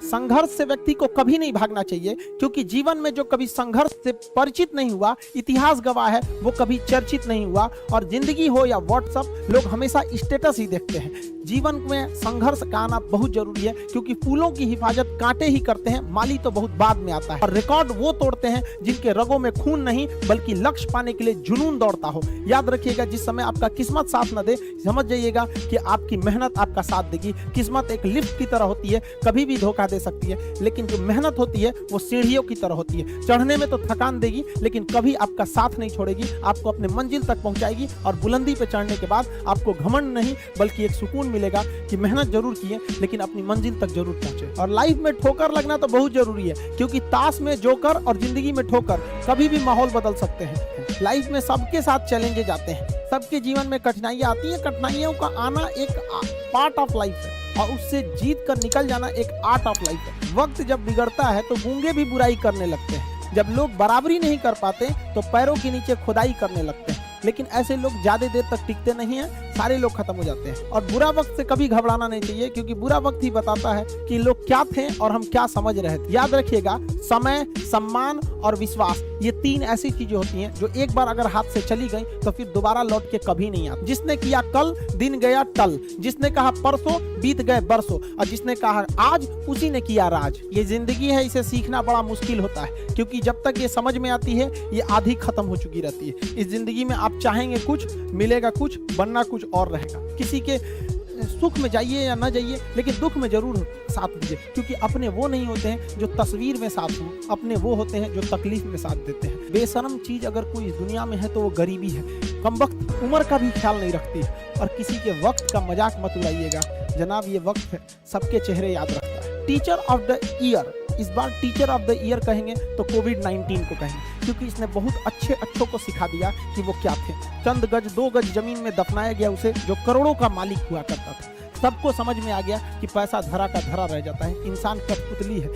संघर्ष से व्यक्ति को कभी नहीं भागना चाहिए, क्योंकि जीवन में जो कभी संघर्ष से परिचित नहीं हुआ, इतिहास गवाह है, वो कभी चर्चित नहीं हुआ। और जिंदगी हो या व्हाट्सएप, लोग हमेशा स्टेटस ही देखते हैं। जीवन में संघर्ष का आना बहुत जरूरी है, क्योंकि फूलों की हिफाजत कांटे ही करते हैं, माली तो बहुत बाद में आता है। और रिकॉर्ड वो तोड़ते हैं जिनके रगों में खून नहीं, बल्कि लक्ष्य पाने के लिए जुनून दौड़ता हो। याद रखिएगा, जिस समय आपका किस्मत साथ न दे, समझ जाइएगा कि आपकी मेहनत आपका साथ देगी। किस्मत एक लिफ्ट की तरह होती है, कभी भी धोखा दे सकती है, लेकिन जो मेहनत होती है वो सीढ़ियों की तरह होती है। चढ़ने में तो थकान देगी, लेकिन कभी आपका साथ नहीं छोड़ेगी, आपको अपने मंजिल तक पहुंचाएगी। और बुलंदी पे चढ़ने के बाद आपको घमंड नहीं, बल्कि एक सुकून मिलेगा कि मेहनत जरूर किए, लेकिन अपनी मंजिल तक जरूर पहुंचे। और लाइफ में ठोकर लगना तो बहुत जरूरी है, क्योंकि ताश में जोकर और जिंदगी में ठोकर कभी भी माहौल बदल सकते हैं। लाइफ में सबके साथ चैलेंजेस आते हैं, सबके जीवन में कठिनाइयां आती हैं। कठिनाइयों का आना एक पार्ट ऑफ लाइफ है, और उससे जीत कर निकल जाना एक आर्ट ऑफ लाइफ है। वक्त जब बिगड़ता है तो गूंगे भी बुराई करने लगते हैं। जब लोग बराबरी नहीं कर पाते तो पैरों के नीचे खुदाई करने लगते हैं। लेकिन ऐसे लोग ज्यादा देर तक टिकते नहीं हैं, सारे लोग खत्म हो जाते हैं। और बुरा वक्त से कभी घबराना नहीं चाहिए, क्योंकि बुरा वक्त ही बताता है कि लोग क्या थे और हम क्या समझ रहे थे। याद रखिएगा, समय, सम्मान और विश्वास, ये तीन ऐसी चीजें होती हैं जो एक बार अगर हाथ से चली गई तो फिर दोबारा लौट के कभी नहीं आती। जिसने किया कल, दिन गया टल। जिसने कहा परसों, बीत गए बरसों। और जिसने कहा आज, उसी ने किया राज। ये जिंदगी है, इसे सीखना बड़ा मुश्किल होता है, क्योंकि जब तक ये समझ में आती है, ये आधी खत्म हो चुकी रहती है। इस जिंदगी में आप चाहेंगे कुछ, मिलेगा कुछ, बनना कुछ और रहेगा। किसी के सुख में जाइए या ना जाइए, लेकिन दुख में जरूर साथ दीजिए, क्योंकि अपने वो नहीं होते हैं जो तस्वीर में साथ हों, अपने वो होते हैं जो तकलीफ में साथ देते हैं। बेशर्म चीज अगर कोई इस दुनिया में है तो वो गरीबी है। कमबख्त उम्र का भी ख्याल नहीं रखती है। और किसी के वक्त का मजाक मत उड़ाइएगा जनाब, ये वक्त है, सबके चेहरे याद रखता है। टीचर ऑफ द ईयर, इस बार टीचर ऑफ द ईयर कहेंगे तो कोविड-19 को कहेंगे, क्योंकि इसने बहुत अच्छों को सिखा दिया कि वो क्या थे। चंद गज, 2 गज जमीन में दफनाया गया उसे, जो करोड़ों का मालिक हुआ करता था। सबको समझ में आ गया कि पैसा धरा का धरा रह जाता है, इंसान कठपुतली है।